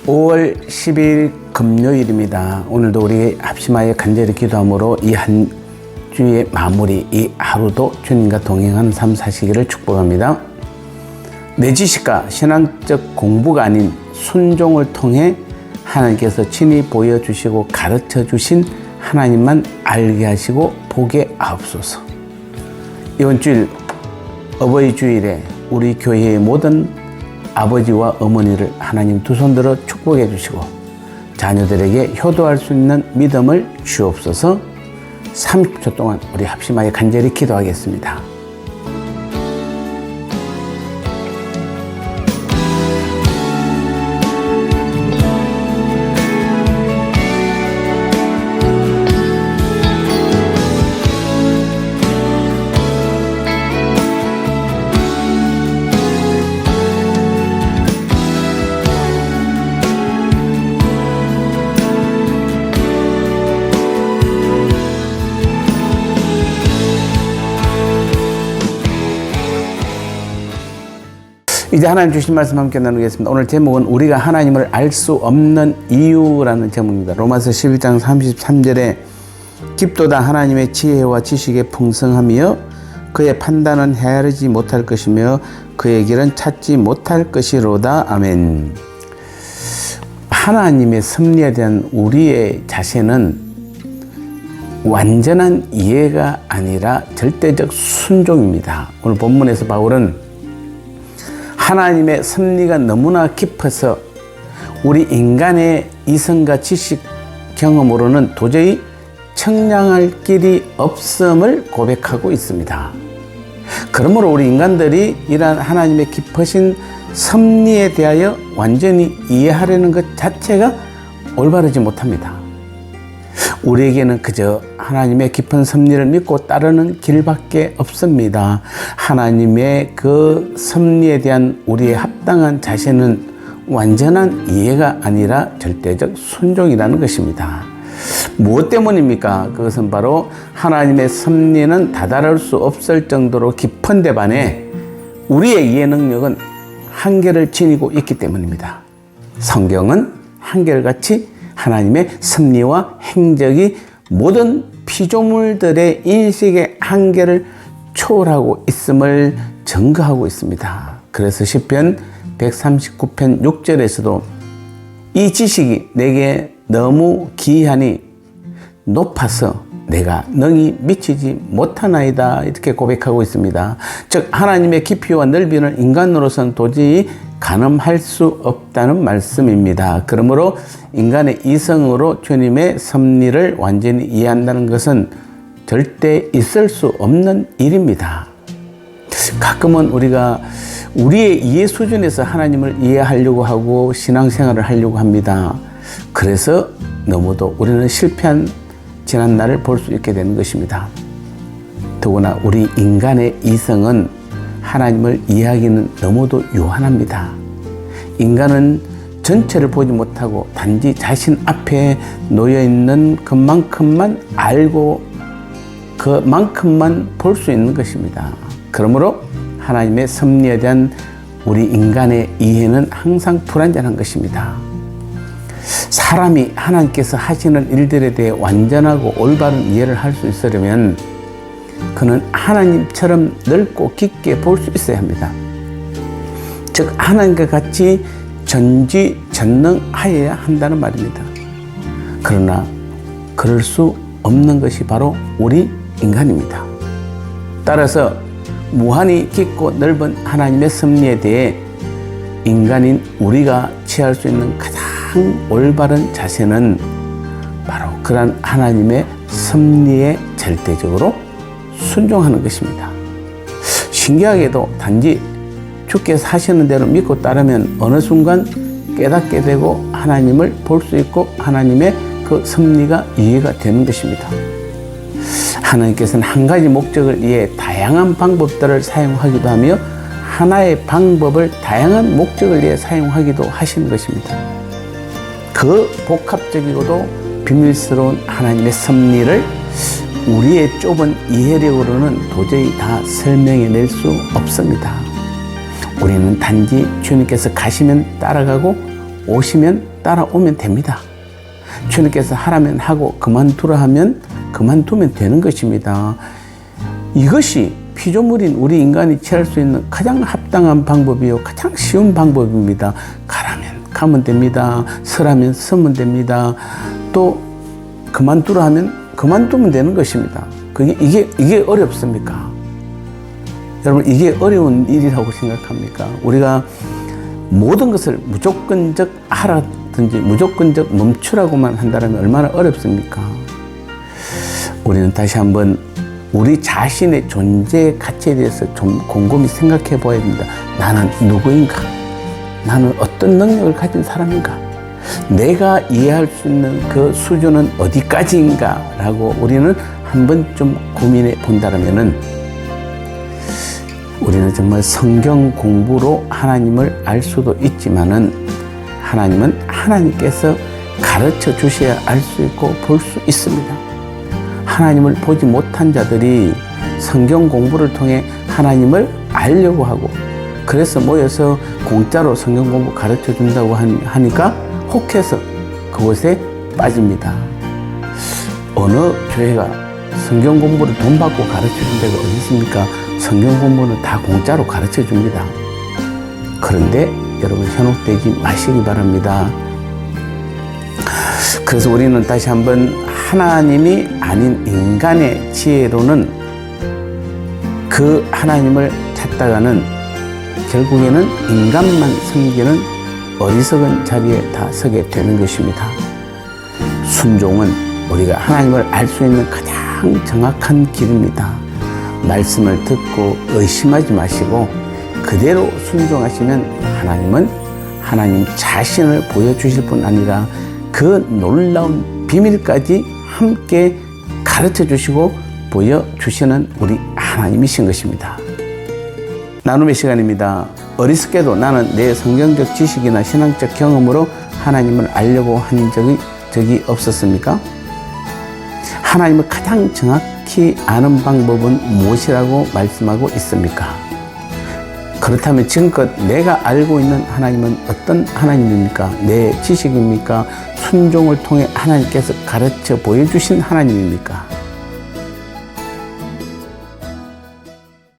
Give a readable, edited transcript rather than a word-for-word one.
5월 10일 금요일입니다. 오늘도 우리 합심하여 간절히 기도함으로 이 한 주의 마무리, 이 하루도 주님과 동행하는 삶 사시기를 축복합니다. 내 지식과 신앙적 공부가 아닌 순종을 통해 하나님께서 친히 보여주시고 가르쳐 주신 하나님만 알게 하시고 보게 하옵소서. 이번 주일 어버이 주일에 우리 교회의 모든 아버지와 어머니를 하나님 두 손 들어 축복해 주시고 자녀들에게 효도할 수 있는 믿음을 주옵소서. 30초 동안 우리 합심하여 간절히 기도하겠습니다. 이제 하나님 주신 말씀 함께 나누겠습니다. 오늘 제목은 우리가 하나님을 알 수 없는 이유라는 제목입니다. 로마서 11장 33절에 깊도다 하나님의 지혜와 지식에 풍성하며 그의 판단은 헤아리지 못할 것이며 그의 길은 찾지 못할 것이로다. 아멘. 하나님의 섭리에 대한 우리의 자세는 완전한 이해가 아니라 절대적 순종입니다. 오늘 본문에서 바울은 하나님의 섭리가 너무나 깊어서 우리 인간의 이성과 지식 경험으로는 도저히 청량할 길이 없음을 고백하고 있습니다. 그러므로 우리 인간들이 이러한 하나님의 깊으신 섭리에 대하여 완전히 이해하려는 것 자체가 올바르지 못합니다. 우리에게는 그저 하나님의 깊은 섭리를 믿고 따르는 길밖에 없습니다. 하나님의 그 섭리에 대한 우리의 합당한 자세는 완전한 이해가 아니라 절대적 순종이라는 것입니다. 무엇 때문입니까? 그것은 바로 하나님의 섭리는 다다를 수 없을 정도로 깊은데 반해 우리의 이해 능력은 한계를 지니고 있기 때문입니다. 성경은 한결같이 하나님의 섭리와 행적이 모든 피조물들의 인식의 한계를 초월하고 있음을 증거하고 있습니다. 그래서 시편 139편 6절에서도 이 지식이 내게 너무 기이하니 높아서 내가 능히 미치지 못하나이다, 이렇게 고백하고 있습니다. 즉 하나님의 깊이와 넓이는 인간으로서는 도저히 가늠할 수 없다는 말씀입니다. 그러므로 인간의 이성으로 주님의 섭리를 완전히 이해한다는 것은 절대 있을 수 없는 일입니다. 가끔은 우리가 우리의 이해 수준에서 하나님을 이해하려고 하고 신앙생활을 하려고 합니다. 그래서 너무도 우리는 실패한 지난 날을 볼 수 있게 되는 것입니다. 더구나 우리 인간의 이성은 하나님을 이해하기는 너무도 요한합니다. 인간은 전체를 보지 못하고 단지 자신 앞에 놓여있는 그만큼만 알고 그만큼만 볼 수 있는 것입니다. 그러므로 하나님의 섭리에 대한 우리 인간의 이해는 항상 불완전한 것입니다. 사람이 하나님께서 하시는 일들에 대해 완전하고 올바른 이해를 할 수 있으려면 그는 하나님처럼 넓고 깊게 볼 수 있어야 합니다. 즉 하나님과 같이 전지전능하여야 한다는 말입니다. 그러나 그럴 수 없는 것이 바로 우리 인간입니다. 따라서 무한히 깊고 넓은 하나님의 섭리에 대해 인간인 우리가 취할 수 있는 가장 올바른 자세는 바로 그러한 하나님의 섭리에 절대적으로 순종하는 것입니다. 신기하게도 단지 주께서 하시는 대로 믿고 따르면 어느 순간 깨닫게 되고 하나님을 볼 수 있고 하나님의 그 섭리가 이해가 되는 것입니다. 하나님께서는 한 가지 목적을 위해 다양한 방법들을 사용하기도 하며 하나의 방법을 다양한 목적을 위해 사용하기도 하시는 것입니다. 그 복합적이고도 비밀스러운 하나님의 섭리를 우리의 좁은 이해력으로는 도저히 다 설명해낼 수 없습니다. 우리는 단지 주님께서 가시면 따라가고 오시면 따라오면 됩니다. 주님께서 하라면 하고 그만두라 하면 그만두면 되는 것입니다. 이것이 피조물인 우리 인간이 취할 수 있는 가장 합당한 방법이요, 가장 쉬운 방법입니다. 가라면 가면 됩니다. 서라면 서면 됩니다. 또 그만두라 하면 그만두면 되는 것입니다. 이게 어렵습니까? 여러분, 이게 어려운 일이라고 생각합니까? 우리가 모든 것을 무조건적 하라든지 무조건적 멈추라고만 한다면 얼마나 어렵습니까? 우리는 다시 한번 우리 자신의 존재 가치에 대해서 좀 곰곰이 생각해 봐야 됩니다. 나는 누구인가? 나는 어떤 능력을 가진 사람인가? 내가 이해할 수 있는 그 수준은 어디까지인가? 라고 우리는 한번 좀 고민해 본다면은 우리는 정말 성경 공부로 하나님을 알 수도 있지만은 하나님은 하나님께서 가르쳐 주셔야 알 수 있고 볼 수 있습니다. 하나님을 보지 못한 자들이 성경 공부를 통해 하나님을 알려고 하고, 그래서 모여서 공짜로 성경 공부 가르쳐 준다고 하니까 혹해서 그곳에 빠집니다. 어느 교회가 성경 공부를 돈 받고 가르쳐 준 데가 어디 있습니까? 성경 공부는 다 공짜로 가르쳐 줍니다. 그런데 여러분, 현혹되지 마시기 바랍니다. 그래서 우리는 다시 한번 하나님이 아닌 인간의 지혜로는 그 하나님을 찾다가는 결국에는 인간만 섬기는 어리석은 자리에 다 서게 되는 것입니다. 순종은 우리가 하나님을 알 수 있는 가장 정확한 길입니다. 말씀을 듣고 의심하지 마시고 그대로 순종하시면 하나님은 하나님 자신을 보여주실 뿐 아니라 그 놀라운 비밀까지 함께 가르쳐 주시고 보여주시는 우리 하나님이신 것입니다. 나눔의 시간입니다. 어리석게도 나는 내 성경적 지식이나 신앙적 경험으로 하나님을 알려고 한 적이 없었습니까? 하나님을 가장 정확히 아는 방법은 무엇이라고 말씀하고 있습니까? 그렇다면 지금껏 내가 알고 있는 하나님은 어떤 하나님입니까? 내 지식입니까? 순종을 통해 하나님께서 가르쳐 보여주신 하나님입니까?